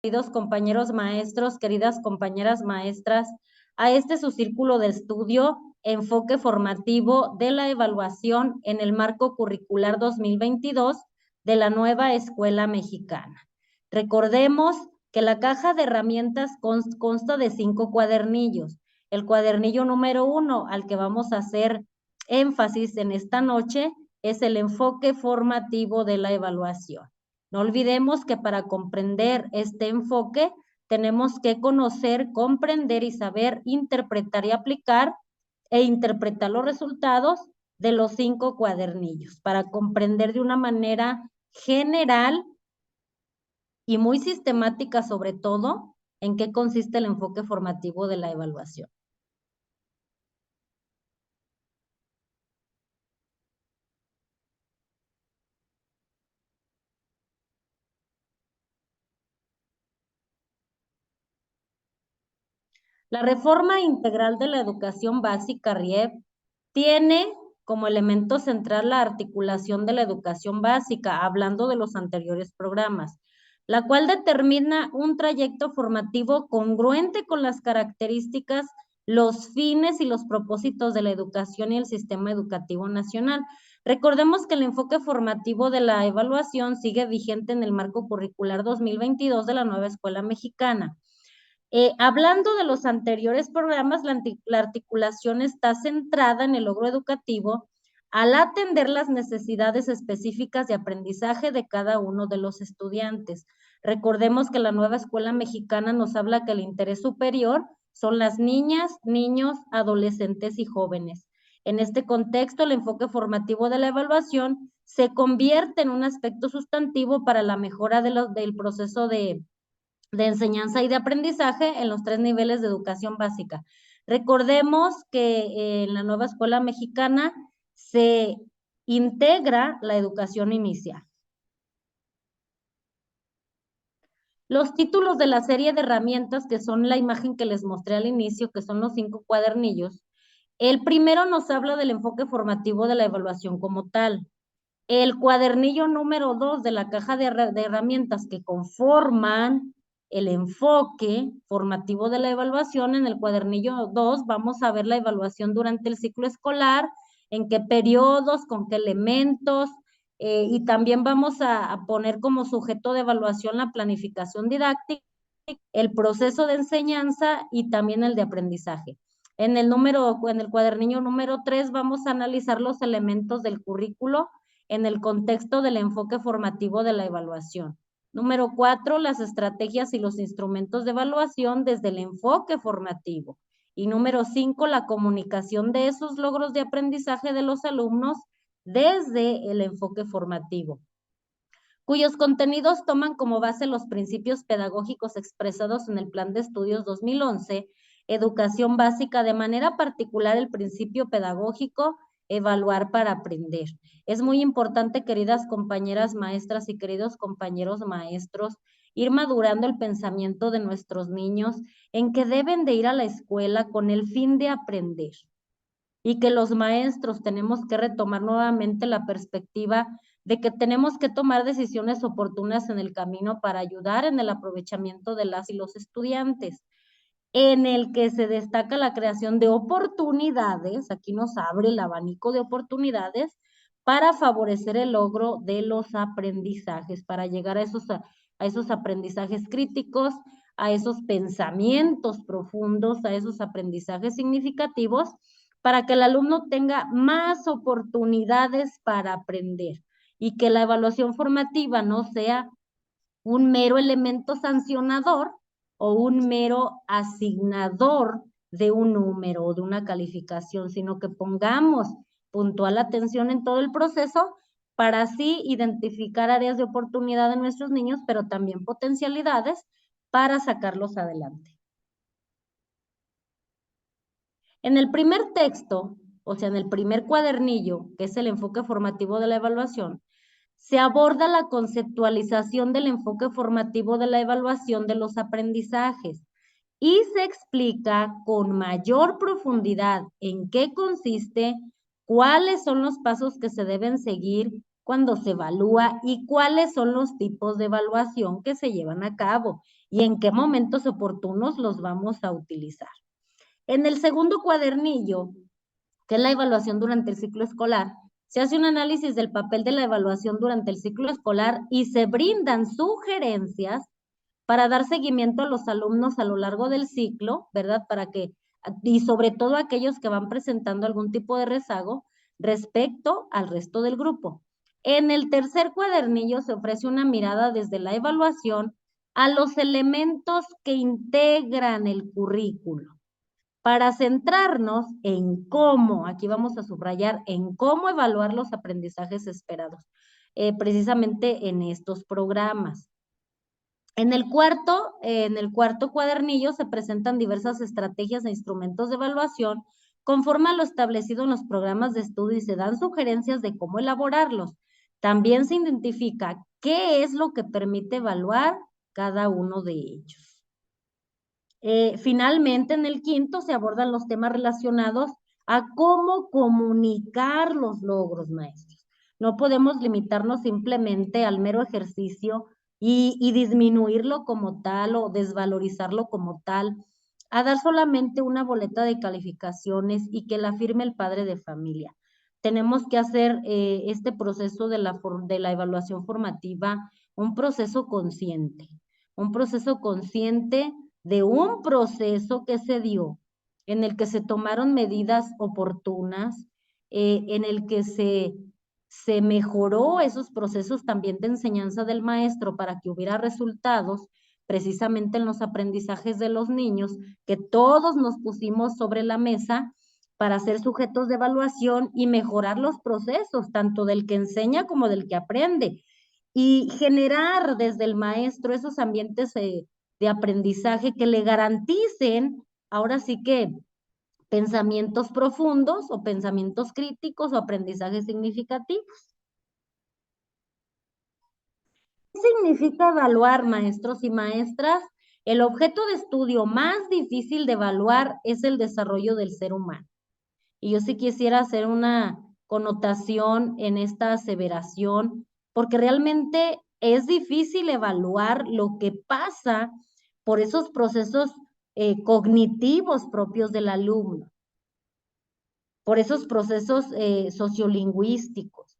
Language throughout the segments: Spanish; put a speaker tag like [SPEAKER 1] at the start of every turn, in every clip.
[SPEAKER 1] Queridos compañeros maestros, queridas compañeras maestras, a este su círculo de estudio, enfoque formativo de la evaluación en el marco curricular 2022 de la nueva escuela mexicana. Recordemos que la caja de herramientas consta de 5 cuadernillos. El cuadernillo número 1, al que vamos a hacer énfasis en esta noche, es el enfoque formativo de la evaluación. No olvidemos que para comprender este enfoque tenemos que conocer, comprender y saber interpretar y aplicar e interpretar los resultados de los 5 cuadernillos para comprender de una manera general y muy sistemática sobre todo en qué consiste el enfoque formativo de la evaluación. La reforma integral de la educación básica, RIEB, tiene como elemento central la articulación de la educación básica, hablando de los anteriores programas, la cual determina un trayecto formativo congruente con las características, los fines y los propósitos de la educación y el sistema educativo nacional. Recordemos que el enfoque formativo de la evaluación sigue vigente en el marco curricular 2022 de la nueva escuela mexicana. Hablando de los anteriores programas, la articulación está centrada en el logro educativo al atender las necesidades específicas de aprendizaje de cada uno de los estudiantes. Recordemos que la nueva escuela mexicana nos habla que el interés superior son las niñas, niños, adolescentes y jóvenes. En este contexto, el enfoque formativo de la evaluación se convierte en un aspecto sustantivo para la mejora del proceso de enseñanza y de aprendizaje en los 3 niveles de educación básica. Recordemos que en la nueva escuela mexicana se integra la educación inicial. Los títulos de la serie de herramientas, que son la imagen que les mostré al inicio, que son los 5 cuadernillos, el primero nos habla del enfoque formativo de la evaluación como tal. El cuadernillo número 2 de la caja de herramientas que conforman el enfoque formativo de la evaluación, en el cuadernillo 2 vamos a ver la evaluación durante el ciclo escolar, en qué periodos, con qué elementos, y también vamos a poner como sujeto de evaluación la planificación didáctica, el proceso de enseñanza y también el de aprendizaje. En el cuadernillo número 3 vamos a analizar los elementos del currículo en el contexto del enfoque formativo de la evaluación. Número 4, las estrategias y los instrumentos de evaluación desde el enfoque formativo. Y número 5, la comunicación de esos logros de aprendizaje de los alumnos desde el enfoque formativo, cuyos contenidos toman como base los principios pedagógicos expresados en el Plan de Estudios 2011, Educación Básica, de manera particular el principio pedagógico, evaluar para aprender. Es muy importante, queridas compañeras maestras y queridos compañeros maestros, ir madurando el pensamiento de nuestros niños en que deben de ir a la escuela con el fin de aprender y que los maestros tenemos que retomar nuevamente la perspectiva de que tenemos que tomar decisiones oportunas en el camino para ayudar en el aprovechamiento de las y los estudiantes, en el que se destaca la creación de oportunidades, aquí nos abre el abanico de oportunidades para favorecer el logro de los aprendizajes, para llegar a esos aprendizajes críticos, a esos pensamientos profundos, a esos aprendizajes significativos, para que el alumno tenga más oportunidades para aprender y que la evaluación formativa no sea un mero elemento sancionador o un mero asignador de un número o de una calificación, sino que pongamos puntual atención en todo el proceso para así identificar áreas de oportunidad de nuestros niños, pero también potencialidades para sacarlos adelante. En el primer texto, o sea, en el primer cuadernillo, que es el enfoque formativo de la evaluación, se aborda la conceptualización del enfoque formativo de la evaluación de los aprendizajes y se explica con mayor profundidad en qué consiste, cuáles son los pasos que se deben seguir cuando se evalúa y cuáles son los tipos de evaluación que se llevan a cabo. y en qué momentos oportunos los vamos a utilizar. En el segundo cuadernillo, que es la evaluación durante el ciclo escolar, se hace un análisis del papel de la evaluación durante el ciclo escolar y se brindan sugerencias para dar seguimiento a los alumnos a lo largo del ciclo, ¿verdad? Y sobre todo aquellos que van presentando algún tipo de rezago respecto al resto del grupo. En el tercer cuadernillo se ofrece una mirada desde la evaluación a los elementos que integran el currículo, para centrarnos en cómo, aquí vamos a subrayar, en cómo evaluar los aprendizajes esperados, precisamente en estos programas. En el cuarto cuadernillo se presentan diversas estrategias e instrumentos de evaluación conforme a lo establecido en los programas de estudio y se dan sugerencias de cómo elaborarlos. También se identifica qué es lo que permite evaluar cada uno de ellos. Finalmente, en el quinto se abordan los temas relacionados a cómo comunicar los logros maestros. No podemos limitarnos simplemente al mero ejercicio y disminuirlo como tal o desvalorizarlo como tal, a dar solamente una boleta de calificaciones y que la firme el padre de familia. Tenemos que hacer este proceso de la evaluación formativa un proceso consciente de un proceso que se dio, en el que se tomaron medidas oportunas, en el que se mejoró esos procesos también de enseñanza del maestro para que hubiera resultados precisamente en los aprendizajes de los niños, que todos nos pusimos sobre la mesa para ser sujetos de evaluación y mejorar los procesos, tanto del que enseña como del que aprende, y generar desde el maestro esos ambientes de aprendizaje que le garanticen, ahora sí que pensamientos profundos o pensamientos críticos o aprendizajes significativos. ¿Qué significa evaluar, maestros y maestras? El objeto de estudio más difícil de evaluar es el desarrollo del ser humano. Y yo sí quisiera hacer una connotación en esta aseveración, porque realmente es difícil evaluar lo que pasa por esos procesos cognitivos propios del alumno, por esos procesos sociolingüísticos,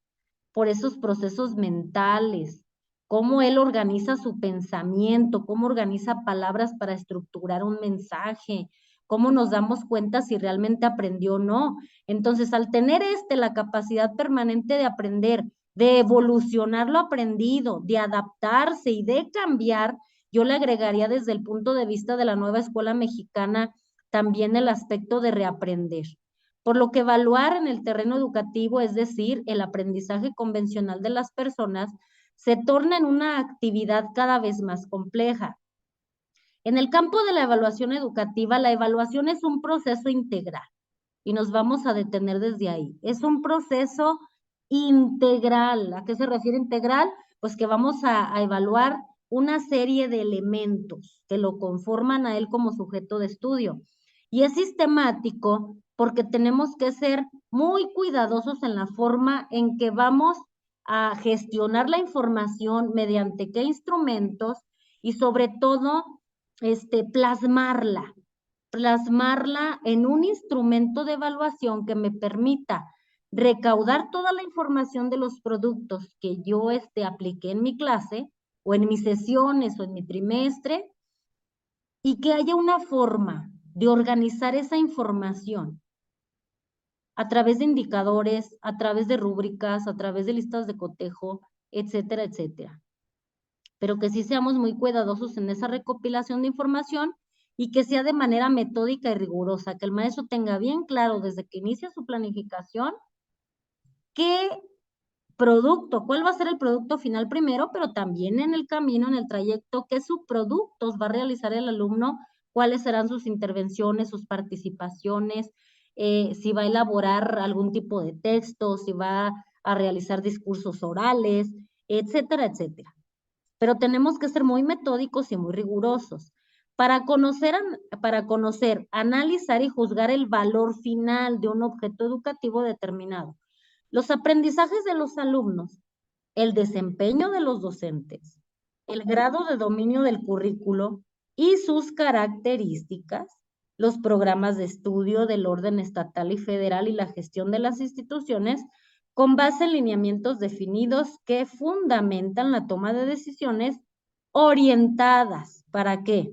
[SPEAKER 1] por esos procesos mentales, cómo él organiza su pensamiento, cómo organiza palabras para estructurar un mensaje, cómo nos damos cuenta si realmente aprendió o no. Entonces, al tener la capacidad permanente de aprender, de evolucionar lo aprendido, de adaptarse y de cambiar, yo le agregaría desde el punto de vista de la nueva escuela mexicana también el aspecto de reaprender. Por lo que evaluar en el terreno educativo, es decir, el aprendizaje convencional de las personas, se torna en una actividad cada vez más compleja. En el campo de la evaluación educativa, la evaluación es un proceso integral y nos vamos a detener desde ahí. Es un proceso integral. ¿A qué se refiere integral? Pues que vamos a evaluar una serie de elementos que lo conforman a él como sujeto de estudio. Y es sistemático porque tenemos que ser muy cuidadosos en la forma en que vamos a gestionar la información, mediante qué instrumentos y sobre todo plasmarla en un instrumento de evaluación que me permita recaudar toda la información de los productos que yo apliqué en mi clase o en mis sesiones o en mi trimestre, y que haya una forma de organizar esa información a través de indicadores, a través de rúbricas, a través de listas de cotejo, etcétera, etcétera. Pero que sí seamos muy cuidadosos en esa recopilación de información y que sea de manera metódica y rigurosa, que el maestro tenga bien claro desde que inicia su planificación qué producto, cuál va a ser el producto final primero, pero también en el camino, en el trayecto, qué subproductos va a realizar el alumno, cuáles serán sus intervenciones, sus participaciones, si va a elaborar algún tipo de texto, si va a realizar discursos orales, etcétera, etcétera. Pero tenemos que ser muy metódicos y muy rigurosos para conocer, analizar y juzgar el valor final de un objeto educativo determinado. Los aprendizajes de los alumnos, el desempeño de los docentes, el grado de dominio del currículo y sus características, los programas de estudio del orden estatal y federal y la gestión de las instituciones con base en lineamientos definidos que fundamentan la toma de decisiones orientadas. ¿Para qué?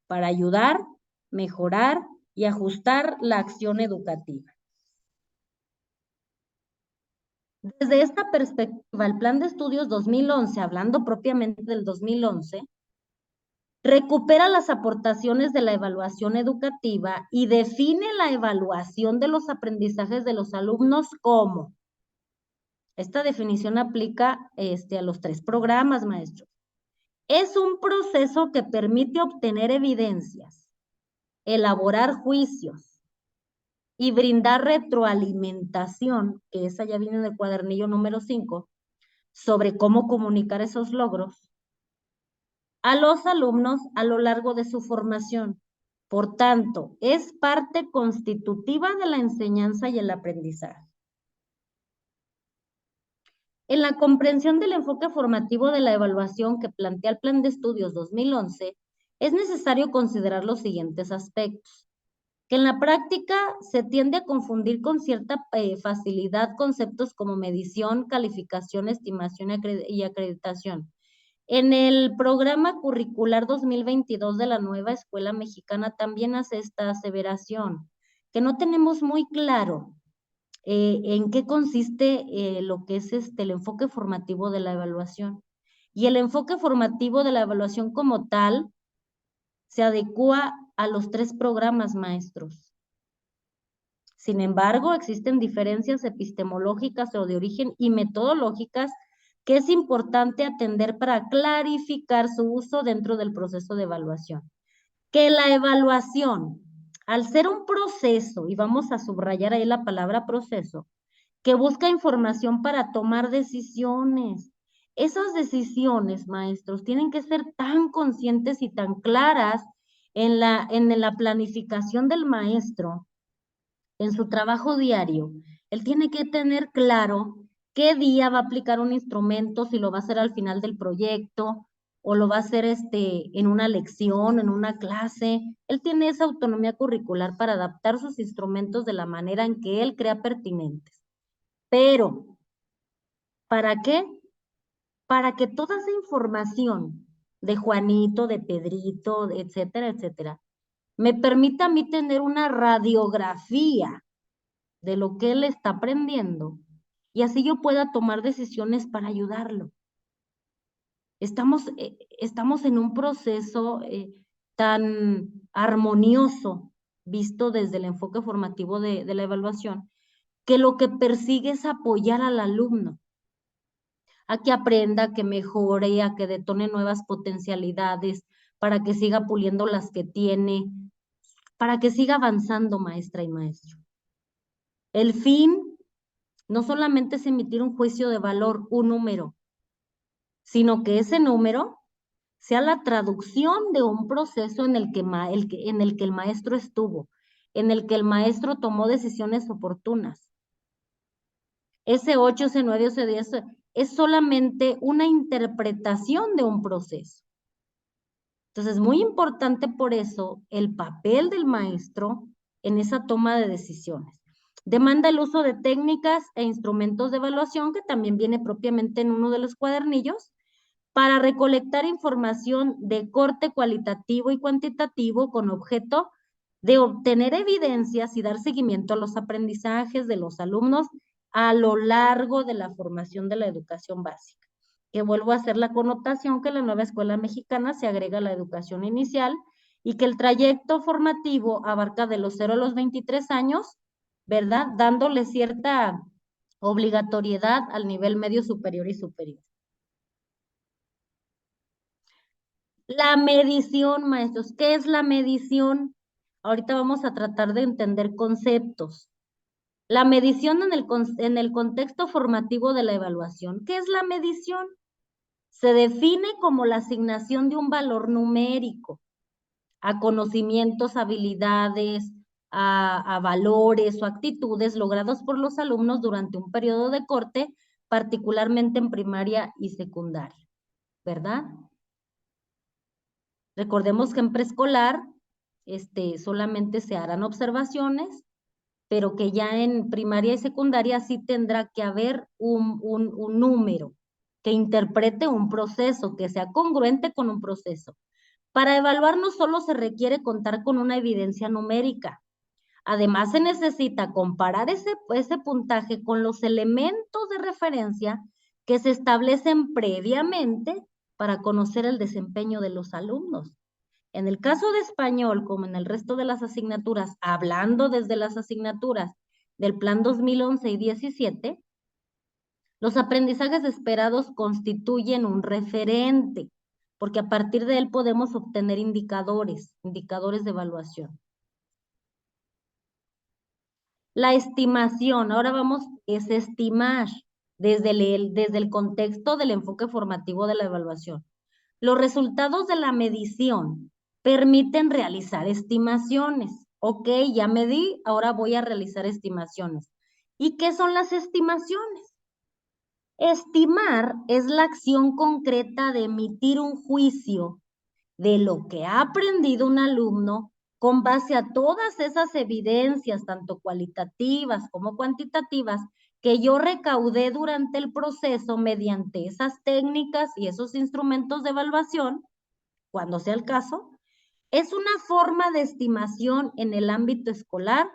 [SPEAKER 1] Para ayudar, mejorar y ajustar la acción educativa. Desde esta perspectiva, el Plan de Estudios 2011, hablando propiamente del 2011, recupera las aportaciones de la evaluación educativa y define la evaluación de los aprendizajes de los alumnos como. Esta definición aplica a los 3 programas, maestros. Es un proceso que permite obtener evidencias, elaborar juicios y brindar retroalimentación, que esa ya viene en el cuadernillo número 5, sobre cómo comunicar esos logros a los alumnos a lo largo de su formación. Por tanto, es parte constitutiva de la enseñanza y el aprendizaje. En la comprensión del enfoque formativo de la evaluación que plantea el Plan de Estudios 2011, es necesario considerar los siguientes aspectos. Que en la práctica se tiende a confundir con cierta facilidad conceptos como medición, calificación, estimación y acreditación. En el programa curricular 2022 de la nueva escuela mexicana también hace esta aseveración, que no tenemos muy claro en qué consiste lo que es el enfoque formativo de la evaluación. Y el enfoque formativo de la evaluación como tal se adecua a los 3 programas, maestros. Sin embargo, existen diferencias epistemológicas o de origen y metodológicas que es importante atender para clarificar su uso dentro del proceso de evaluación. Que la evaluación, al ser un proceso, y vamos a subrayar ahí la palabra proceso, que busca información para tomar decisiones. Esas decisiones, maestros, tienen que ser tan conscientes y tan claras en la planificación del maestro, en su trabajo diario. Él tiene que tener claro qué día va a aplicar un instrumento, si lo va a hacer al final del proyecto o lo va a hacer en una lección, en una clase. Él tiene esa autonomía curricular para adaptar sus instrumentos de la manera en que él crea pertinentes. Pero, ¿para qué? Para que toda esa información de Juanito, de Pedrito, etcétera, etcétera, me permita a mí tener una radiografía de lo que él está aprendiendo y así yo pueda tomar decisiones para ayudarlo. Estamos en un proceso tan armonioso visto desde el enfoque formativo de la evaluación, que lo que persigue es apoyar al alumno a que aprenda, a que mejore, a que detone nuevas potencialidades, para que siga puliendo las que tiene, para que siga avanzando, maestra y maestro. El fin no solamente es emitir un juicio de valor, un número, sino que ese número sea la traducción de un proceso en el que el maestro estuvo, en el que el maestro tomó decisiones oportunas. Ese 8, ese 9, ese 10 es solamente una interpretación de un proceso. Entonces, muy importante por eso el papel del maestro en esa toma de decisiones. Demanda el uso de técnicas e instrumentos de evaluación, que también viene propiamente en uno de los cuadernillos, para recolectar información de corte cualitativo y cuantitativo con objeto de obtener evidencias y dar seguimiento a los aprendizajes de los alumnos a lo largo de la formación de la educación básica. Que vuelvo a hacer la connotación que la nueva escuela mexicana se agrega a la educación inicial y que el trayecto formativo abarca de los 0 a los 23 años, ¿verdad? Dándole cierta obligatoriedad al nivel medio superior y superior. La medición, maestros, ¿qué es la medición? Ahorita vamos a tratar de entender conceptos. La medición en el contexto formativo de la evaluación. ¿Qué es la medición? Se define como la asignación de un valor numérico a conocimientos, habilidades, a valores o actitudes logrados por los alumnos durante un periodo de corte, particularmente en primaria y secundaria, ¿verdad? Recordemos que en preescolar solamente se harán observaciones, pero que ya en primaria y secundaria sí tendrá que haber un número que interprete un proceso, que sea congruente con un proceso. Para evaluar no solo se requiere contar con una evidencia numérica, además se necesita comparar ese puntaje con los elementos de referencia que se establecen previamente para conocer el desempeño de los alumnos. En el caso de español, como en el resto de las asignaturas, hablando desde las asignaturas del Plan 2011 y 17, los aprendizajes esperados constituyen un referente, porque a partir de él podemos obtener indicadores de evaluación. La estimación, ahora vamos, es estimar desde el contexto del enfoque formativo de la evaluación. Los resultados de la medición permiten realizar estimaciones. Ok, ya medí, ahora voy a realizar estimaciones. ¿Y qué son las estimaciones? Estimar es la acción concreta de emitir un juicio de lo que ha aprendido un alumno con base a todas esas evidencias, tanto cualitativas como cuantitativas, que yo recaudé durante el proceso mediante esas técnicas y esos instrumentos de evaluación, cuando sea el caso. Es una forma de estimación en el ámbito escolar.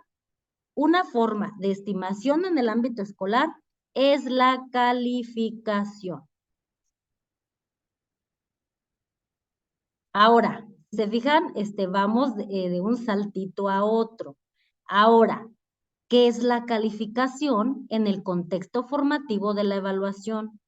[SPEAKER 1] Una forma de estimación en el ámbito escolar es la calificación. Ahora, se fijan, vamos de un saltito a otro. Ahora, ¿qué es la calificación en el contexto formativo de la evaluación?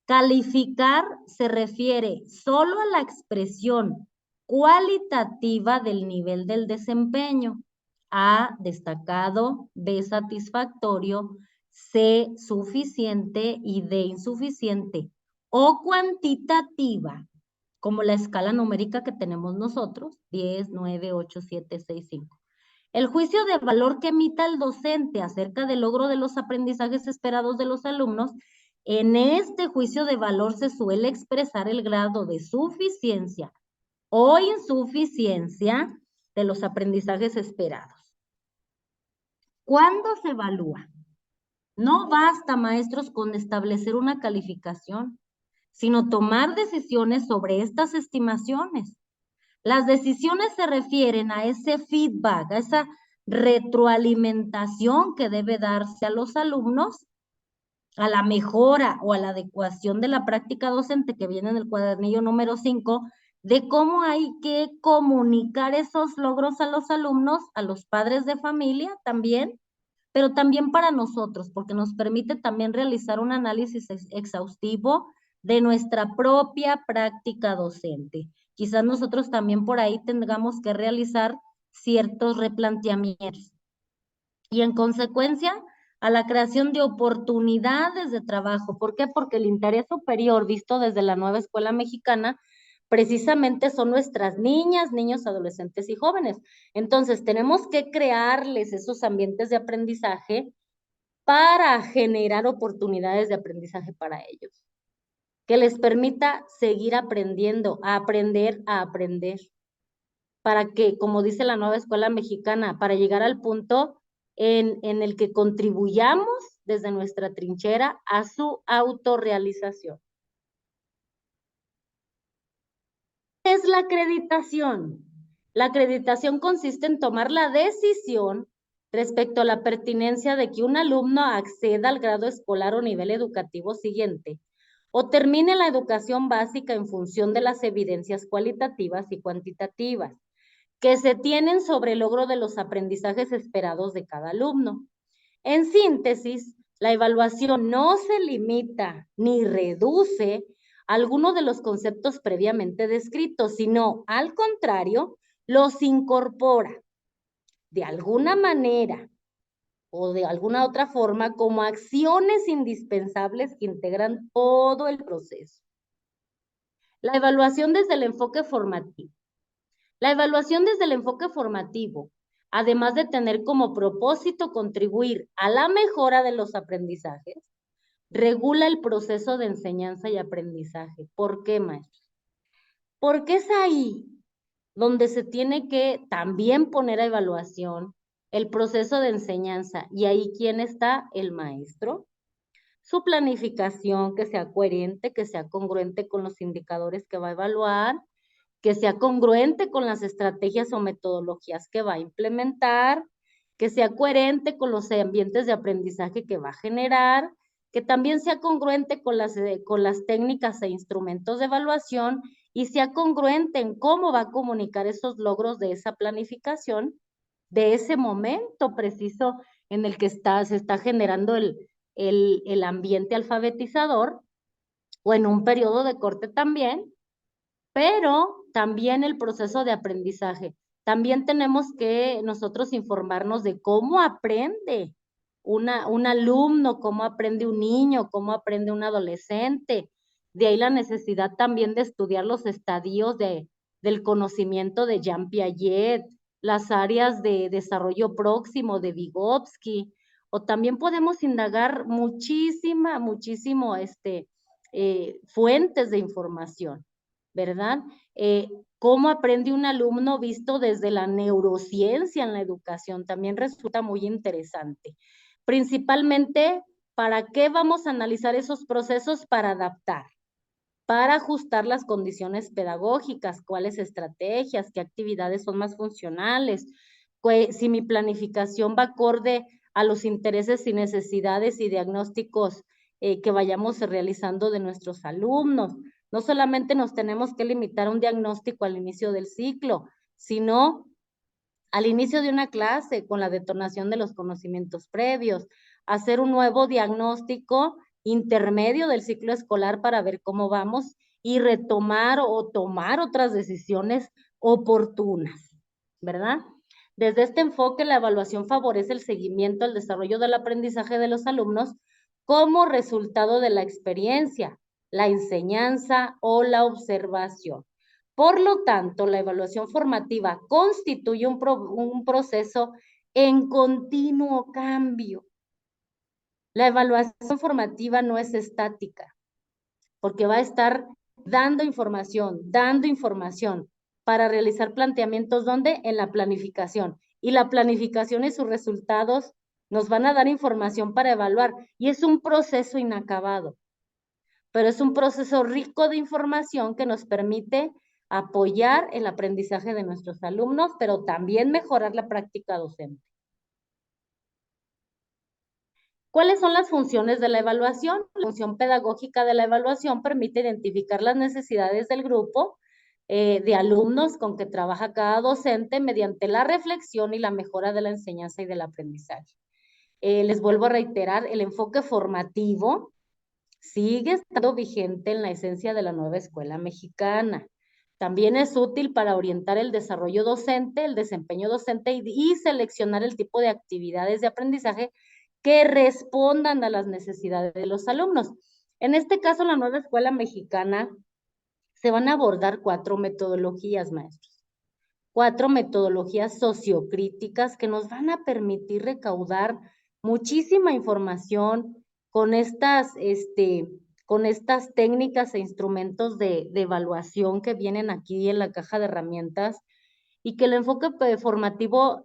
[SPEAKER 1] Calificar se refiere solo a la expresión cualitativa del nivel del desempeño. A, destacado; B, satisfactorio; C, suficiente; y D, insuficiente. O cuantitativa, como la escala numérica que tenemos nosotros, 10, 9, 8, 7, 6, 5. El juicio de valor que emita el docente acerca del logro de los aprendizajes esperados de los alumnos, en este juicio de valor se suele expresar el grado de suficiencia o insuficiencia de los aprendizajes esperados. ¿Cuándo se evalúa? No basta, maestros, con establecer una calificación, sino tomar decisiones sobre estas estimaciones. Las decisiones se refieren a ese feedback, a esa retroalimentación que debe darse a los alumnos, a la mejora o a la adecuación de la práctica docente que viene en el cuadernillo número 5, de cómo hay que comunicar esos logros a los alumnos, a los padres de familia también, pero también para nosotros, porque nos permite también realizar un análisis exhaustivo de nuestra propia práctica docente. Quizás nosotros también por ahí tengamos que realizar ciertos replanteamientos. Y en consecuencia, a la creación de oportunidades de trabajo. ¿Por qué? Porque el interés superior visto desde la nueva escuela mexicana precisamente son nuestras niñas, niños, adolescentes y jóvenes. Entonces, tenemos que crearles esos ambientes de aprendizaje para generar oportunidades de aprendizaje para ellos, que les permita seguir aprendiendo, a aprender, para que, como dice la nueva escuela mexicana, para llegar al punto en el que contribuyamos desde nuestra trinchera a su autorrealización. ¿Qué es la acreditación? La acreditación consiste en tomar la decisión respecto a la pertinencia de que un alumno acceda al grado escolar o nivel educativo siguiente o termine la educación básica en función de las evidencias cualitativas y cuantitativas que se tienen sobre el logro de los aprendizajes esperados de cada alumno. En síntesis, la evaluación no se limita ni reduce alguno de los conceptos previamente descritos, sino al contrario, los incorpora de alguna manera o de alguna otra forma como acciones indispensables que integran todo el proceso. La evaluación desde el enfoque formativo. La evaluación desde el enfoque formativo, además de tener como propósito contribuir a la mejora de los aprendizajes, regula el proceso de enseñanza y aprendizaje. ¿Por qué, maestros? porque es ahí donde se tiene que también poner a evaluación el proceso de enseñanza. Y ahí, ¿quién está? El maestro. Su planificación, que sea coherente, que sea congruente con los indicadores que va a evaluar, que sea congruente con las estrategias o metodologías que va a implementar, que sea coherente con los ambientes de aprendizaje que va a generar, que también sea congruente con las técnicas e instrumentos de evaluación y sea congruente en cómo va a comunicar esos logros de esa planificación, de ese momento preciso en el que se está generando el ambiente alfabetizador, o en un periodo de corte también, pero también el proceso de aprendizaje. También tenemos que nosotros informarnos de cómo aprende un alumno, cómo aprende un niño, cómo aprende un adolescente. De ahí la necesidad también de estudiar los estadios del conocimiento de Jean Piaget, las áreas de desarrollo próximo de Vygotsky, o también podemos indagar muchísimo fuentes de información, ¿verdad? Cómo aprende un alumno visto desde la neurociencia en la educación también resulta muy interesante. Principalmente, ¿para qué vamos a analizar esos procesos? Para adaptar, para ajustar las condiciones pedagógicas, cuáles estrategias, qué actividades son más funcionales, si mi planificación va acorde a los intereses y necesidades y diagnósticos que vayamos realizando de nuestros alumnos. No solamente nos tenemos que limitar a un diagnóstico al inicio del ciclo, sino al inicio de una clase con la detonación de los conocimientos previos, hacer un nuevo diagnóstico intermedio del ciclo escolar para ver cómo vamos y retomar o tomar otras decisiones oportunas, ¿verdad? Desde este enfoque, la evaluación favorece el seguimiento al desarrollo del aprendizaje de los alumnos como resultado de la experiencia, la enseñanza o la observación. Por lo tanto, la evaluación formativa constituye un proceso en continuo cambio. La evaluación formativa no es estática, porque va a estar dando información para realizar planteamientos, ¿dónde? En la planificación. Y la planificación y sus resultados nos van a dar información para evaluar. Y es un proceso inacabado, pero es un proceso rico de información que nos permite apoyar el aprendizaje de nuestros alumnos, pero también mejorar la práctica docente. ¿Cuáles son las funciones de la evaluación? La función pedagógica de la evaluación permite identificar las necesidades del grupo de alumnos con que trabaja cada docente mediante la reflexión y la mejora de la enseñanza y del aprendizaje. Les vuelvo a reiterar, el enfoque formativo sigue estando vigente en la esencia de la nueva escuela mexicana. También es útil para orientar el desarrollo docente, el desempeño docente y seleccionar el tipo de actividades de aprendizaje que respondan a las necesidades de los alumnos. En este caso, la nueva escuela mexicana se van a abordar 4 metodologías, maestros. 4 metodologías sociocríticas que nos van a permitir recaudar muchísima información con con estas técnicas e instrumentos de evaluación que vienen aquí en la caja de herramientas, y que el enfoque formativo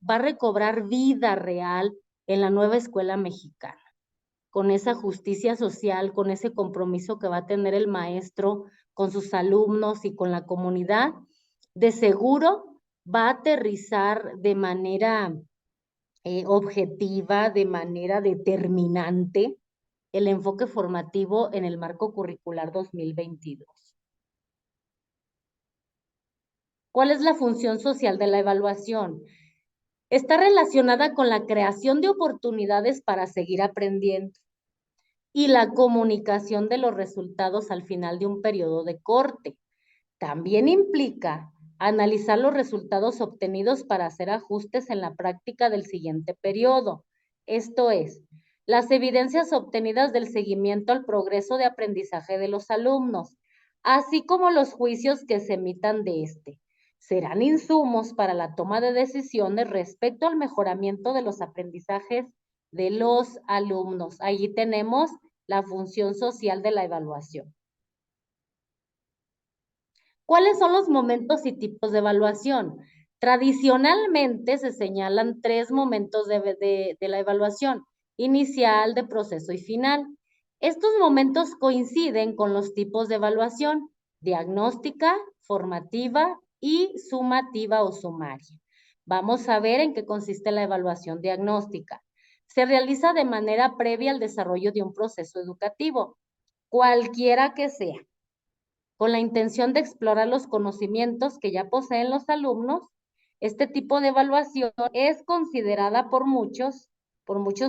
[SPEAKER 1] va a recobrar vida real en la nueva escuela mexicana, con esa justicia social, con ese compromiso que va a tener el maestro con sus alumnos y con la comunidad. De seguro va a aterrizar de manera objetiva, de manera determinante, el enfoque formativo en el marco curricular 2022. ¿Cuál es la función social de la evaluación? Está relacionada con la creación de oportunidades para seguir aprendiendo y la comunicación de los resultados al final de un periodo de corte. También implica analizar los resultados obtenidos para hacer ajustes en la práctica del siguiente periodo. Esto es, las evidencias obtenidas del seguimiento al progreso de aprendizaje de los alumnos, así como los juicios que se emitan de este. Serán insumos para la toma de decisiones respecto al mejoramiento de los aprendizajes de los alumnos. Allí tenemos la función social de la evaluación. ¿Cuáles son los momentos y tipos de evaluación? Tradicionalmente se señalan 3 momentos de la evaluación: inicial, de proceso y final. Estos momentos coinciden con los tipos de evaluación: diagnóstica, formativa y sumativa o sumaria. Vamos a ver en qué consiste la evaluación diagnóstica. Se realiza de manera previa al desarrollo de un proceso educativo, cualquiera que sea, con la intención de explorar los conocimientos que ya poseen los alumnos. Este tipo de evaluación es considerada por muchos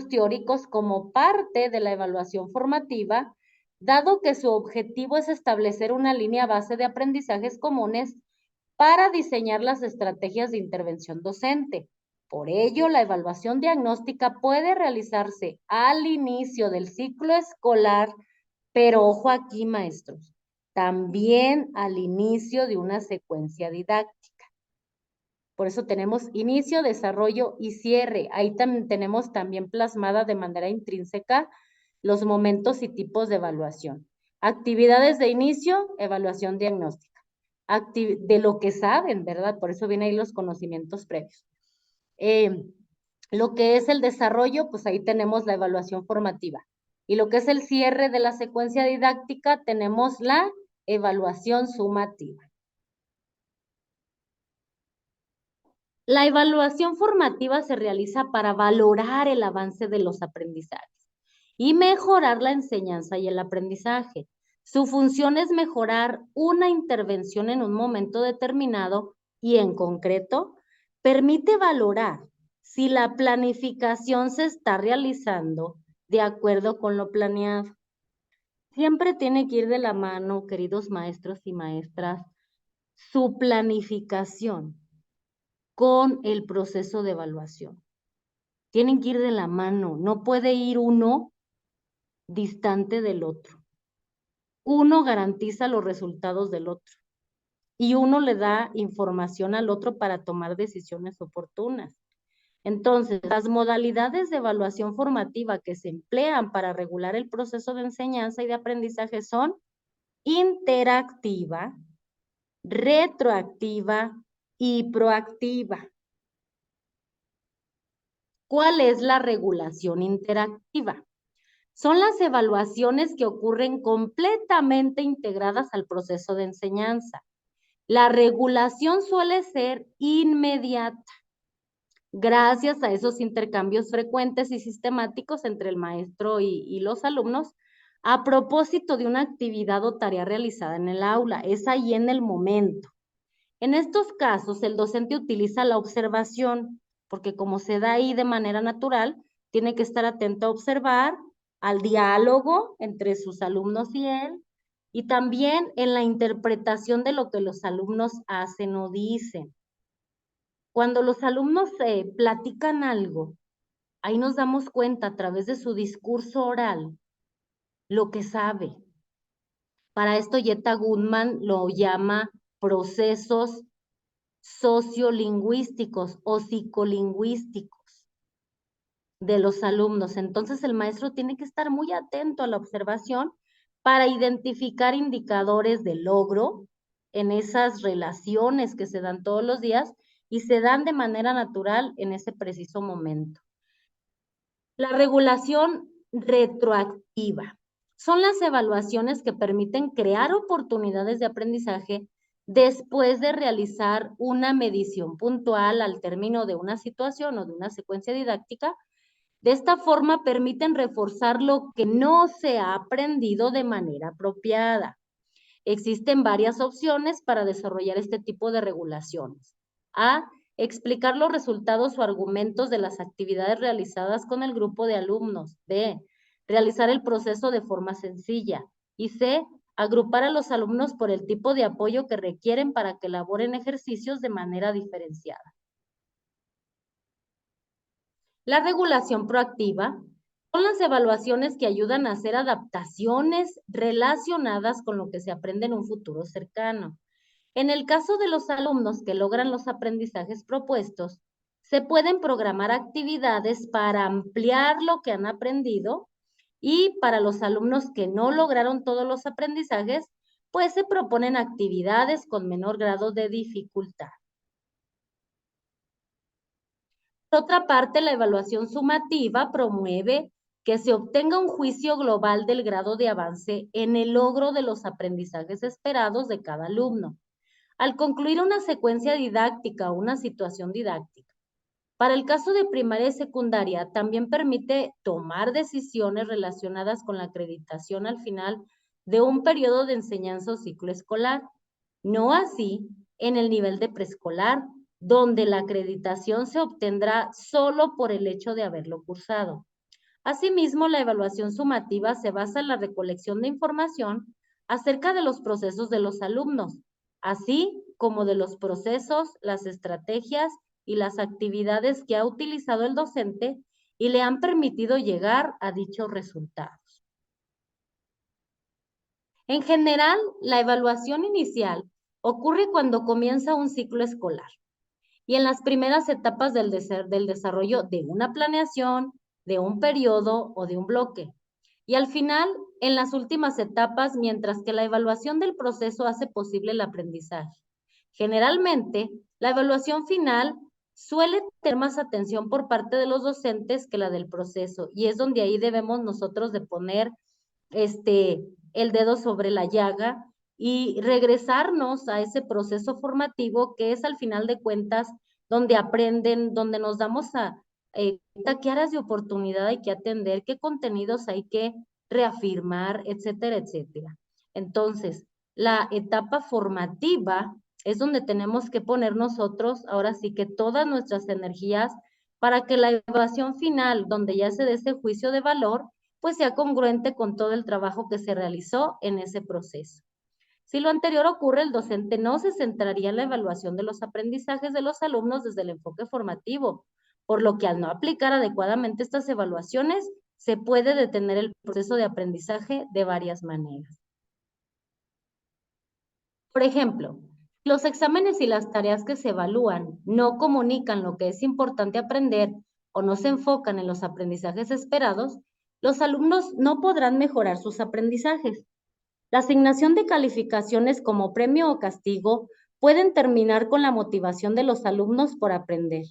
[SPEAKER 1] teóricos como parte de la evaluación formativa, dado que su objetivo es establecer una línea base de aprendizajes comunes para diseñar las estrategias de intervención docente. Por ello, la evaluación diagnóstica puede realizarse al inicio del ciclo escolar, pero ojo aquí, maestros, también al inicio de una secuencia didáctica. Por eso tenemos inicio, desarrollo y cierre. Ahí tenemos también plasmada de manera intrínseca los momentos y tipos de evaluación. Actividades de inicio, evaluación diagnóstica. De lo que saben, ¿verdad? Por eso vienen ahí los conocimientos previos. Lo que es el desarrollo, pues ahí tenemos la evaluación formativa. Y lo que es el cierre de la secuencia didáctica, tenemos la evaluación sumativa. La evaluación formativa se realiza para valorar el avance de los aprendizajes y mejorar la enseñanza y el aprendizaje. Su función es mejorar una intervención en un momento determinado y en concreto permite valorar si la planificación se está realizando de acuerdo con lo planeado. Siempre tiene que ir de la mano, queridos maestros y maestras, su planificación con el proceso de evaluación. Tienen que ir de la mano, no puede ir uno distante del otro. Uno garantiza los resultados del otro y uno le da información al otro para tomar decisiones oportunas. Entonces, las modalidades de evaluación formativa que se emplean para regular el proceso de enseñanza y de aprendizaje son interactiva, retroactiva y proactiva. ¿Cuál es la regulación interactiva? Son las evaluaciones que ocurren completamente integradas al proceso de enseñanza. La regulación suele ser inmediata, gracias a esos intercambios frecuentes y sistemáticos entre el maestro y los alumnos, a propósito de una actividad o tarea realizada en el aula. Es ahí en el momento. En estos casos, el docente utiliza la observación, porque como se da ahí de manera natural, tiene que estar atento a observar, al diálogo entre sus alumnos y él, y también en la interpretación de lo que los alumnos hacen o dicen. Cuando los alumnos platican algo, ahí nos damos cuenta a través de su discurso oral lo que sabe. Para esto Jetta Goodman lo llama procesos sociolingüísticos o psicolingüísticos de los alumnos. Entonces el maestro tiene que estar muy atento a la observación para identificar indicadores de logro en esas relaciones que se dan todos los días y se dan de manera natural en ese preciso momento. La regulación retroactiva son las evaluaciones que permiten crear oportunidades de aprendizaje después de realizar una medición puntual al término de una situación o de una secuencia didáctica. De esta forma permiten reforzar lo que no se ha aprendido de manera apropiada. Existen varias opciones para desarrollar este tipo de regulaciones. A, explicar los resultados o argumentos de las actividades realizadas con el grupo de alumnos. B, realizar el proceso de forma sencilla. Y C, agrupar a los alumnos por el tipo de apoyo que requieren para que elaboren ejercicios de manera diferenciada. La regulación proactiva son las evaluaciones que ayudan a hacer adaptaciones relacionadas con lo que se aprende en un futuro cercano. En el caso de los alumnos que logran los aprendizajes propuestos, se pueden programar actividades para ampliar lo que han aprendido, y para los alumnos que no lograron todos los aprendizajes, pues se proponen actividades con menor grado de dificultad. Por otra parte, la evaluación sumativa promueve que se obtenga un juicio global del grado de avance en el logro de los aprendizajes esperados de cada alumno, al concluir una secuencia didáctica o una situación didáctica. Para el caso de primaria y secundaria, también permite tomar decisiones relacionadas con la acreditación al final de un periodo de enseñanza o ciclo escolar. No así en el nivel de preescolar, donde la acreditación se obtendrá solo por el hecho de haberlo cursado. Asimismo, la evaluación sumativa se basa en la recolección de información acerca de los procesos de los alumnos, así como de los procesos, las estrategias y las actividades que ha utilizado el docente y le han permitido llegar a dichos resultados. En general, la evaluación inicial ocurre cuando comienza un ciclo escolar y en las primeras etapas del desarrollo de una planeación, de un periodo o de un bloque. Y al final, en las últimas etapas, mientras que la evaluación del proceso hace posible el aprendizaje. Generalmente, la evaluación final suele tener más atención por parte de los docentes que la del proceso, y es donde ahí debemos nosotros de poner el dedo sobre la llaga y regresarnos a ese proceso formativo que es al final de cuentas donde aprenden, donde nos damos a qué áreas de oportunidad hay que atender, qué contenidos hay que reafirmar, etcétera, etcétera. Entonces, la etapa formativa es donde tenemos que poner nosotros, ahora sí que todas nuestras energías para que la evaluación final, donde ya se dé ese juicio de valor, pues sea congruente con todo el trabajo que se realizó en ese proceso. Si lo anterior ocurre, el docente no se centraría en la evaluación de los aprendizajes de los alumnos desde el enfoque formativo, por lo que al no aplicar adecuadamente estas evaluaciones, se puede detener el proceso de aprendizaje de varias maneras. Por ejemplo, los exámenes y las tareas que se evalúan no comunican lo que es importante aprender o no se enfocan en los aprendizajes esperados, los alumnos no podrán mejorar sus aprendizajes. La asignación de calificaciones como premio o castigo pueden terminar con la motivación de los alumnos por aprender.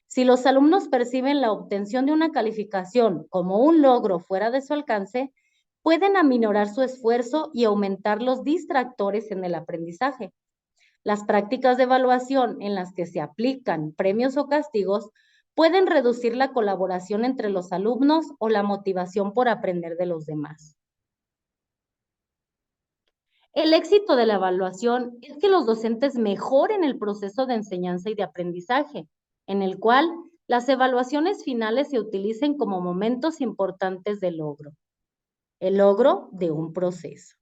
[SPEAKER 1] Si los alumnos perciben la obtención de una calificación como un logro fuera de su alcance, pueden aminorar su esfuerzo y aumentar los distractores en el aprendizaje. Las prácticas de evaluación en las que se aplican premios o castigos pueden reducir la colaboración entre los alumnos o la motivación por aprender de los demás. El éxito de la evaluación es que los docentes mejoren el proceso de enseñanza y de aprendizaje, en el cual las evaluaciones finales se utilicen como momentos importantes de logro, el logro de un proceso.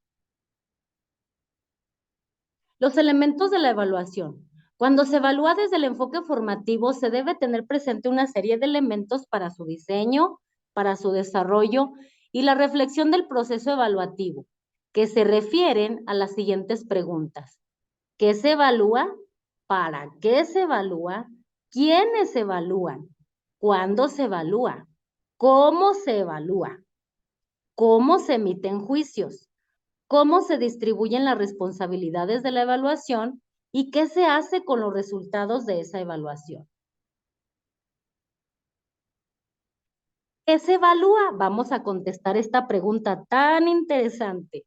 [SPEAKER 1] Los elementos de la evaluación. Cuando se evalúa desde el enfoque formativo, se debe tener presente una serie de elementos para su diseño, para su desarrollo y la reflexión del proceso evaluativo, que se refieren a las siguientes preguntas. ¿Qué se evalúa? ¿Para qué se evalúa? ¿Quiénes evalúan? ¿Cuándo se evalúa? ¿Cómo se evalúa? ¿Cómo se emiten juicios? ¿Cómo se distribuyen las responsabilidades de la evaluación? ¿Y qué se hace con los resultados de esa evaluación? ¿Qué se evalúa? Vamos a contestar esta pregunta tan interesante.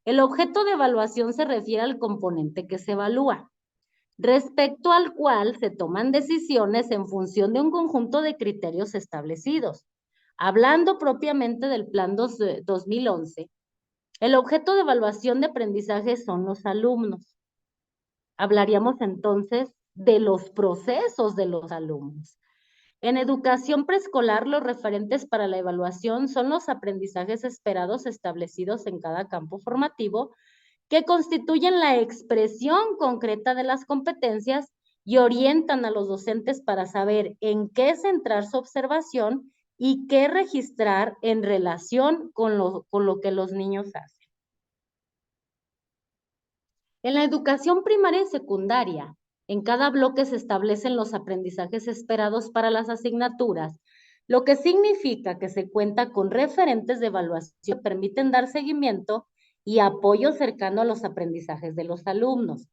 [SPEAKER 1] El objeto de evaluación se refiere al componente que se evalúa, respecto al cual se toman decisiones en función de un conjunto de criterios establecidos. Hablando propiamente del Plan 2011, el objeto de evaluación de aprendizaje son los alumnos. Hablaríamos entonces de los procesos de los alumnos. En educación preescolar, los referentes para la evaluación son los aprendizajes esperados establecidos en cada campo formativo que constituyen la expresión concreta de las competencias y orientan a los docentes para saber en qué centrar su observación y qué registrar en relación con lo que los niños hacen. En la educación primaria y secundaria, en cada bloque se establecen los aprendizajes esperados para las asignaturas, lo que significa que se cuenta con referentes de evaluación que permiten dar seguimiento y apoyo cercano a los aprendizajes de los alumnos.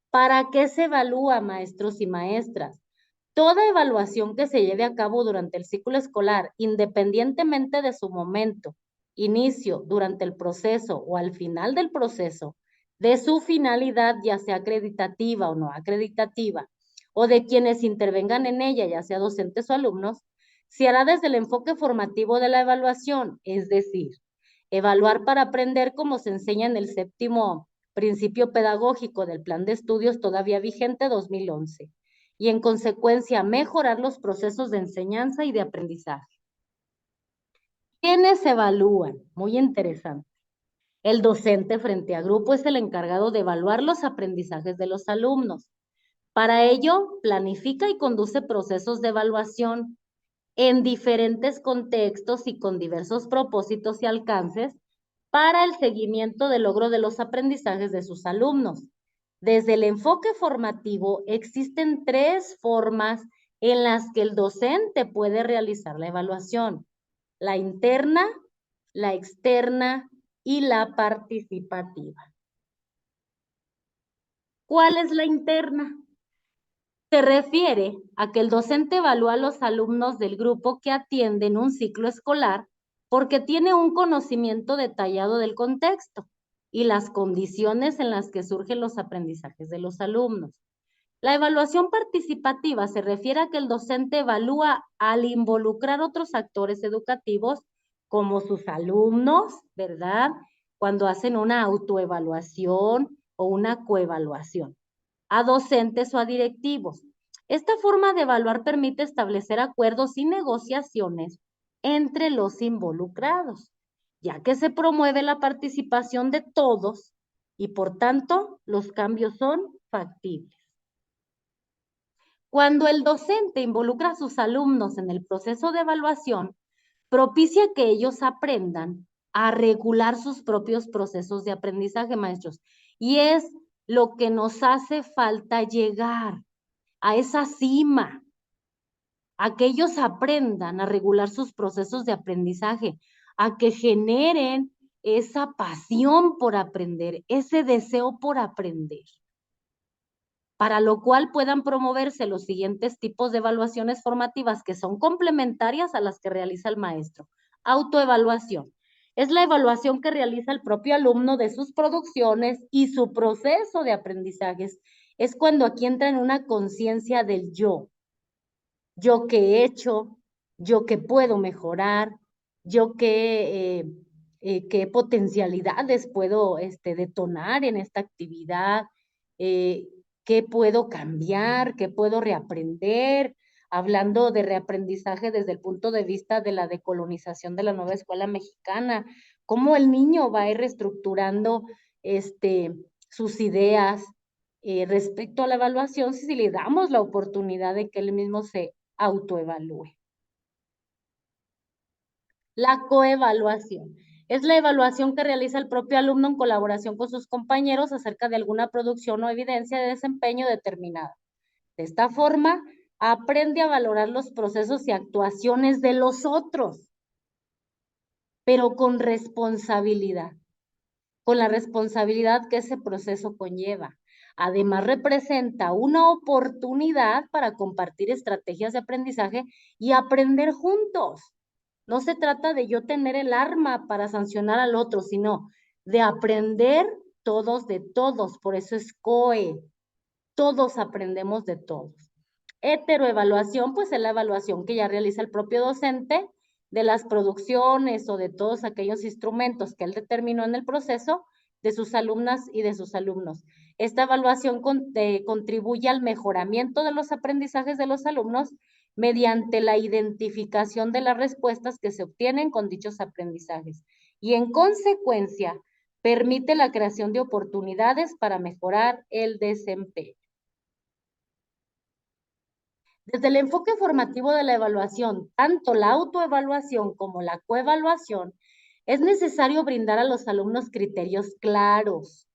[SPEAKER 1] ¿Para qué se evalúa, maestros y maestras? Toda evaluación que se lleve a cabo durante el ciclo escolar, independientemente de su momento, inicio, durante el proceso o al final del proceso, de su finalidad, ya sea acreditativa o no acreditativa, o de quienes intervengan en ella, ya sea docentes o alumnos, se hará desde el enfoque formativo de la evaluación, es decir, evaluar para aprender como se enseña en el séptimo principio pedagógico del Plan de Estudios todavía vigente 2011 y en consecuencia mejorar los procesos de enseñanza y de aprendizaje. ¿Quiénes evalúan? Muy interesante. El docente frente a grupo es el encargado de evaluar los aprendizajes de los alumnos. Para ello, planifica y conduce procesos de evaluación en diferentes contextos y con diversos propósitos y alcances para el seguimiento del logro de los aprendizajes de sus alumnos. Desde el enfoque formativo existen 3 formas en las que el docente puede realizar la evaluación: la interna, la externa y la participativa. ¿Cuál es la interna? Se refiere a que el docente evalúa a los alumnos del grupo que atienden un ciclo escolar porque tiene un conocimiento detallado del contexto y las condiciones en las que surgen los aprendizajes de los alumnos. La evaluación participativa se refiere a que el docente evalúa al involucrar otros actores educativos como sus alumnos, ¿verdad? Cuando hacen una autoevaluación o una coevaluación, a docentes o a directivos. Esta forma de evaluar permite establecer acuerdos y negociaciones entre los involucrados, ya que se promueve la participación de todos y por tanto los cambios son factibles. Cuando el docente involucra a sus alumnos en el proceso de evaluación, propicia que ellos aprendan a regular sus propios procesos de aprendizaje, maestros. Y es lo que nos hace falta llegar a esa cima, a que ellos aprendan a regular sus procesos de aprendizaje, a que generen esa pasión por aprender, ese deseo por aprender, para lo cual puedan promoverse los siguientes tipos de evaluaciones formativas que son complementarias a las que realiza el maestro. Autoevaluación. Es la evaluación que realiza el propio alumno de sus producciones y su proceso de aprendizajes. Es cuando aquí entra en una conciencia del yo. Yo qué he hecho, yo qué puedo mejorar, yo qué potencialidades puedo detonar en esta actividad, eh, qué puedo cambiar, qué puedo reaprender, hablando de reaprendizaje desde el punto de vista de la decolonización de la nueva escuela mexicana, cómo el niño va a ir reestructurando sus ideas respecto a la evaluación si le damos la oportunidad de que él mismo se autoevalúe. La coevaluación es la evaluación que realiza el propio alumno en colaboración con sus compañeros acerca de alguna producción o evidencia de desempeño determinada. De esta forma, aprende a valorar los procesos y actuaciones de los otros, pero con responsabilidad, con la responsabilidad que ese proceso conlleva. Además, representa una oportunidad para compartir estrategias de aprendizaje y aprender juntos. No se trata de yo tener el arma para sancionar al otro, sino de aprender todos de todos. Por eso es COE. Todos aprendemos de todos. Heteroevaluación, pues es la evaluación que ya realiza el propio docente de las producciones o de todos aquellos instrumentos que él determinó en el proceso de sus alumnas y de sus alumnos. Esta evaluación contribuye al mejoramiento de los aprendizajes de los alumnos mediante la identificación de las respuestas que se obtienen con dichos aprendizajes y en consecuencia permite la creación de oportunidades para mejorar el desempeño. Desde el enfoque formativo de la evaluación, tanto la autoevaluación como la coevaluación, es necesario brindar a los alumnos criterios claros,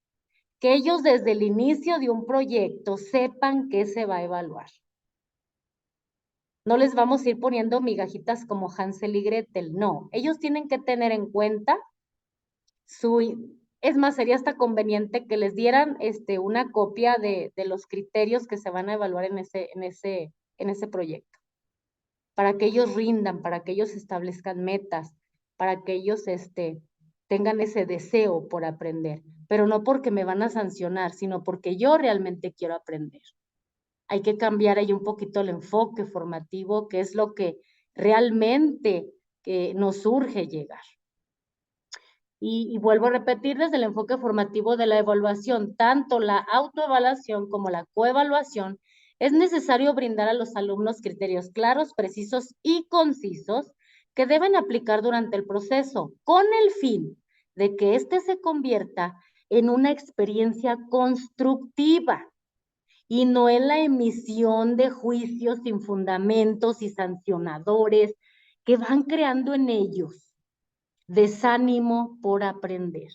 [SPEAKER 1] que ellos desde el inicio de un proyecto sepan qué se va a evaluar. No les vamos a ir poniendo migajitas como Hansel y Gretel, no. Ellos tienen que tener en cuenta Es más, sería hasta conveniente que les dieran una copia de los criterios que se van a evaluar en ese proyecto, para que ellos rindan, para que ellos establezcan metas, para que ellos tengan ese deseo por aprender, pero no porque me van a sancionar, sino porque yo realmente quiero aprender. Hay que cambiar ahí un poquito el enfoque formativo, que es lo que realmente nos urge llegar. Y vuelvo a repetir, desde el enfoque formativo de la evaluación, tanto la autoevaluación como la coevaluación, es necesario brindar a los alumnos criterios claros, precisos y concisos que deben aplicar durante el proceso, con el fin de que éste se convierta en una experiencia constructiva y no en la emisión de juicios sin fundamentos y sancionadores que van creando en ellos desánimo por aprender.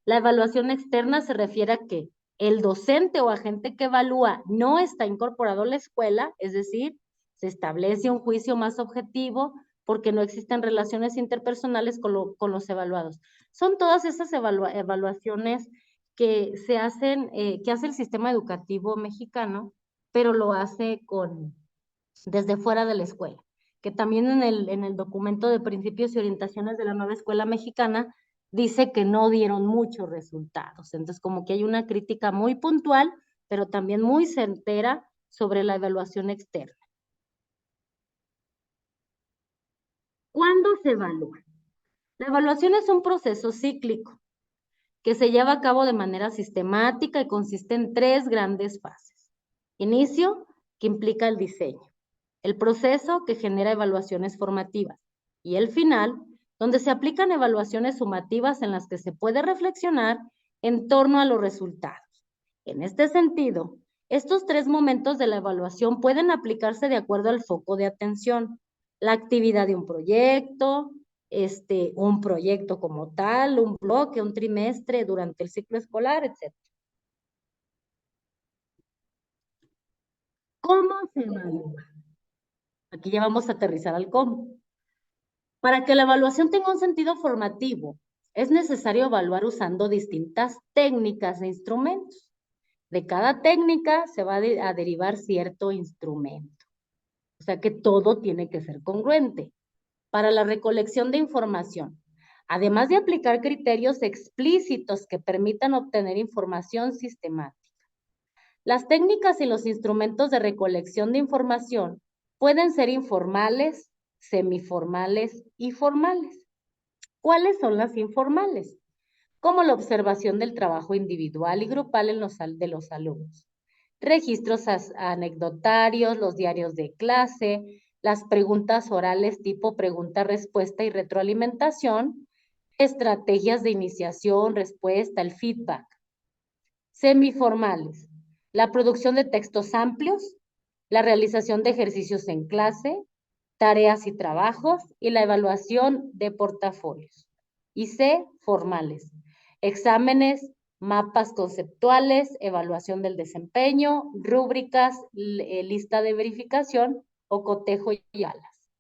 [SPEAKER 1] La evaluación externa se refiere a que el docente o agente que evalúa no está incorporado a la escuela, es decir, se establece un juicio más objetivo porque no existen relaciones interpersonales con los evaluados. Son todas esas evaluaciones que se hacen, que hace el sistema educativo mexicano, pero lo hace desde fuera de la escuela, que también en el documento de principios y orientaciones de la nueva escuela mexicana dice que no dieron muchos resultados. Entonces, como que hay una crítica muy puntual, pero también muy certera sobre la evaluación externa. ¿Cuándo se evalúa? La evaluación es un proceso cíclico que se lleva a cabo de manera sistemática y consiste en 3 grandes fases. Inicio, que implica el diseño. El proceso, que genera evaluaciones formativas. Y el final, donde se aplican evaluaciones sumativas en las que se puede reflexionar en torno a los resultados. En este sentido, estos 3 momentos de la evaluación pueden aplicarse de acuerdo al foco de atención, la actividad de un proyecto, un proyecto como tal, un bloque, un trimestre durante el ciclo escolar, etc. ¿Cómo se evalúa? Aquí ya vamos a aterrizar al cómo. Para que la evaluación tenga un sentido formativo, es necesario evaluar usando distintas técnicas e instrumentos. De cada técnica se va a derivar cierto instrumento. O sea que todo tiene que ser congruente. Para la recolección de información, además de aplicar criterios explícitos que permitan obtener información sistemática. Las técnicas y los instrumentos de recolección de información pueden ser informales, semiformales y formales. ¿Cuáles son las informales? Como la observación del trabajo individual y grupal de los alumnos, registros anecdotarios, los diarios de clase, las preguntas orales tipo pregunta-respuesta y retroalimentación, estrategias de iniciación, respuesta, el feedback. Semiformales, la producción de textos amplios, la realización de ejercicios en clase, tareas y trabajos y la evaluación de portafolios. Y C, formales, exámenes, mapas conceptuales, evaluación del desempeño, rúbricas, lista de verificación o cotejo y alas.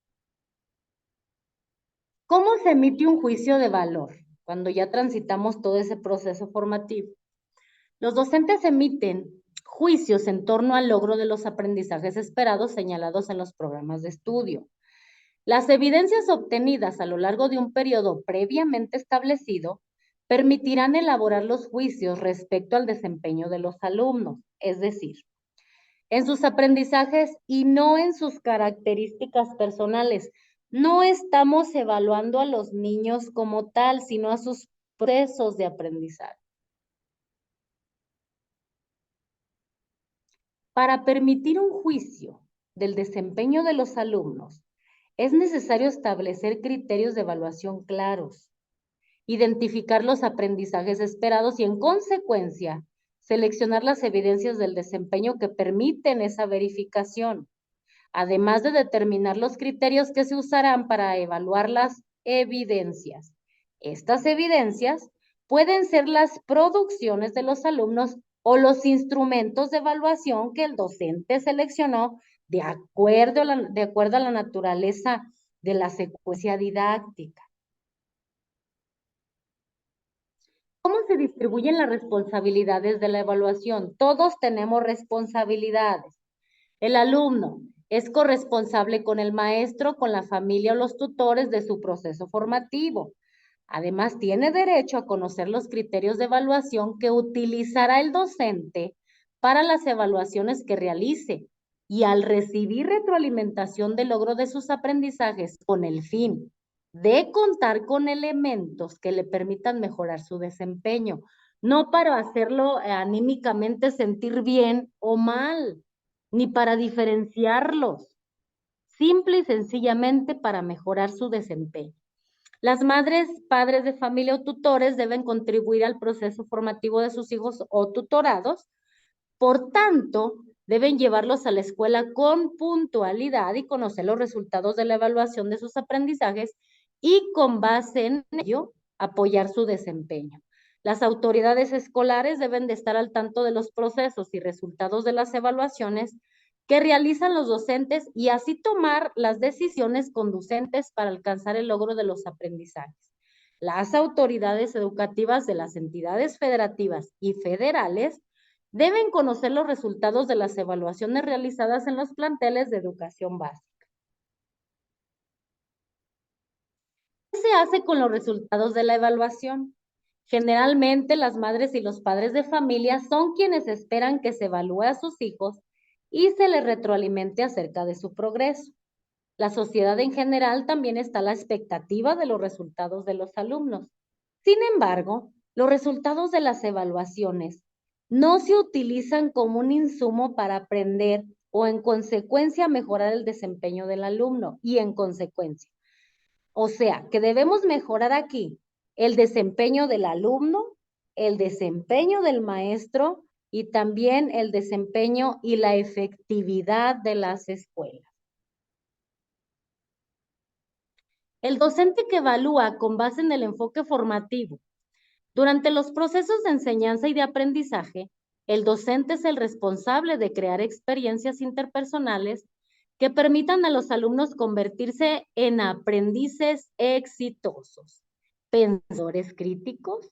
[SPEAKER 1] ¿Cómo se emite un juicio de valor cuando ya transitamos todo ese proceso formativo? Los docentes emiten juicios en torno al logro de los aprendizajes esperados señalados en los programas de estudio. Las evidencias obtenidas a lo largo de un periodo previamente establecido permitirán elaborar los juicios respecto al desempeño de los alumnos, es decir, en sus aprendizajes y no en sus características personales. No estamos evaluando a los niños como tal, sino a sus procesos de aprendizaje. Para permitir un juicio del desempeño de los alumnos, es necesario establecer criterios de evaluación claros, identificar los aprendizajes esperados y, en consecuencia, seleccionar las evidencias del desempeño que permiten esa verificación, además de determinar los criterios que se usarán para evaluar las evidencias. Estas evidencias pueden ser las producciones de los alumnos o los instrumentos de evaluación que el docente seleccionó de acuerdo a la naturaleza de la secuencia didáctica. ¿Cómo se distribuyen las responsabilidades de la evaluación? Todos tenemos responsabilidades. El alumno es corresponsable con el maestro, con la familia o los tutores de su proceso formativo. Además, tiene derecho a conocer los criterios de evaluación que utilizará el docente para las evaluaciones que realice y al recibir retroalimentación del logro de sus aprendizajes con el fin de contar con elementos que le permitan mejorar su desempeño, no para hacerlo anímicamente sentir bien o mal, ni para diferenciarlos, simple y sencillamente para mejorar su desempeño. Las madres, padres de familia o tutores deben contribuir al proceso formativo de sus hijos o tutorados. Por tanto, deben llevarlos a la escuela con puntualidad y conocer los resultados de la evaluación de sus aprendizajes y con base en ello apoyar su desempeño. Las autoridades escolares deben de estar al tanto de los procesos y resultados de las evaluaciones que realizan los docentes y así tomar las decisiones conducentes para alcanzar el logro de los aprendizajes. Las autoridades educativas de las entidades federativas y federales deben conocer los resultados de las evaluaciones realizadas en los planteles de educación básica. ¿Qué se hace con los resultados de la evaluación? Generalmente las madres y los padres de familia son quienes esperan que se evalúe a sus hijos y se les retroalimente acerca de su progreso. La sociedad en general también está a la expectativa de los resultados de los alumnos. Sin embargo, los resultados de las evaluaciones no se utilizan como un insumo para aprender o en consecuencia mejorar el desempeño del alumno y en consecuencia. O sea, que debemos mejorar aquí el desempeño del alumno, el desempeño del maestro y también el desempeño y la efectividad de las escuelas. El docente que evalúa con base en el enfoque formativo. Durante los procesos de enseñanza y de aprendizaje, el docente es el responsable de crear experiencias interpersonales que permitan a los alumnos convertirse en aprendices exitosos, pensadores críticos,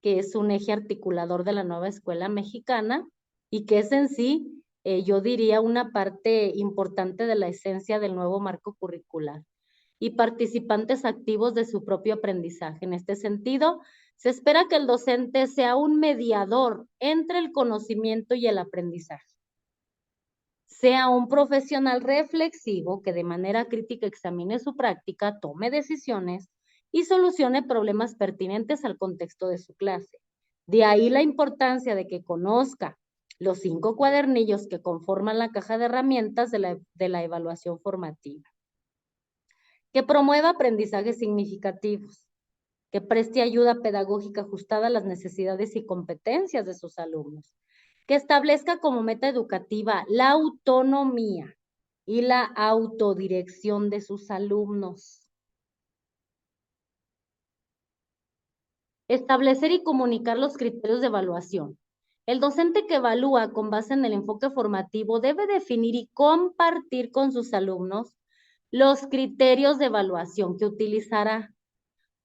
[SPEAKER 1] que es un eje articulador de la nueva escuela mexicana y que es en sí, yo diría, una parte importante de la esencia del nuevo marco curricular y participantes activos de su propio aprendizaje. En este sentido, se espera que el docente sea un mediador entre el conocimiento y el aprendizaje. Sea un profesional reflexivo que de manera crítica examine su práctica, tome decisiones y solucione problemas pertinentes al contexto de su clase. De ahí la importancia de que conozca los 5 cuadernillos que conforman la caja de herramientas de la evaluación formativa. Que promueva aprendizajes significativos, que preste ayuda pedagógica ajustada a las necesidades y competencias de sus alumnos, que establezca como meta educativa la autonomía y la autodirección de sus alumnos. Establecer y comunicar los criterios de evaluación. El docente que evalúa con base en el enfoque formativo debe definir y compartir con sus alumnos los criterios de evaluación que utilizará,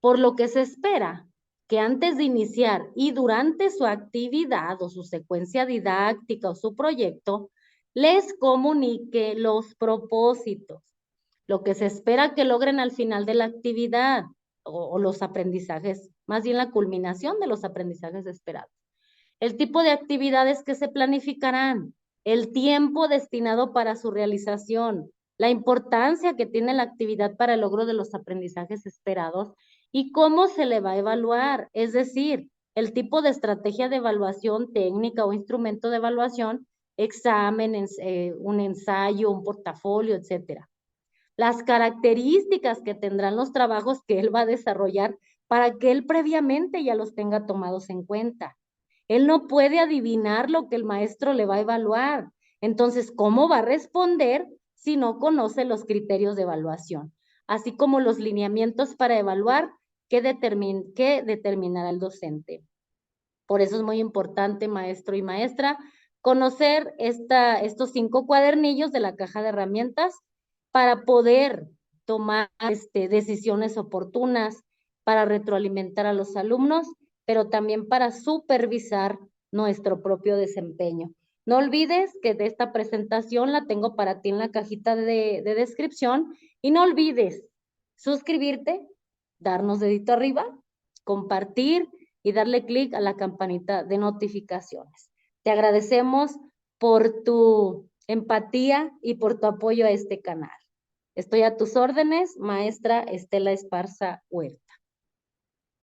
[SPEAKER 1] por lo que se espera que antes de iniciar y durante su actividad o su secuencia didáctica o su proyecto, les comunique los propósitos, lo que se espera que logren al final de la actividad o los aprendizajes, más bien la culminación de los aprendizajes esperados. El tipo de actividades que se planificarán, el tiempo destinado para su realización, la importancia que tiene la actividad para el logro de los aprendizajes esperados y cómo se le va a evaluar, es decir, el tipo de estrategia de evaluación técnica o instrumento de evaluación, examen, un ensayo, un portafolio, etcétera. Las características que tendrán los trabajos que él va a desarrollar para que él previamente ya los tenga tomados en cuenta. Él no puede adivinar lo que el maestro le va a evaluar. Entonces, ¿cómo va a responder si no conoce los criterios de evaluación? Así como los lineamientos para evaluar que determinará el docente. Por eso es muy importante, maestro y maestra, conocer estos 5 cuadernillos de la caja de herramientas para poder tomar decisiones oportunas, para retroalimentar a los alumnos, pero también para supervisar nuestro propio desempeño. No olvides que de esta presentación la tengo para ti en la cajita de descripción y no olvides suscribirte, darnos dedito arriba, compartir y darle clic a la campanita de notificaciones. Te agradecemos por tu empatía y por tu apoyo a este canal. Estoy a tus órdenes, maestra Estela Esparza Huerta.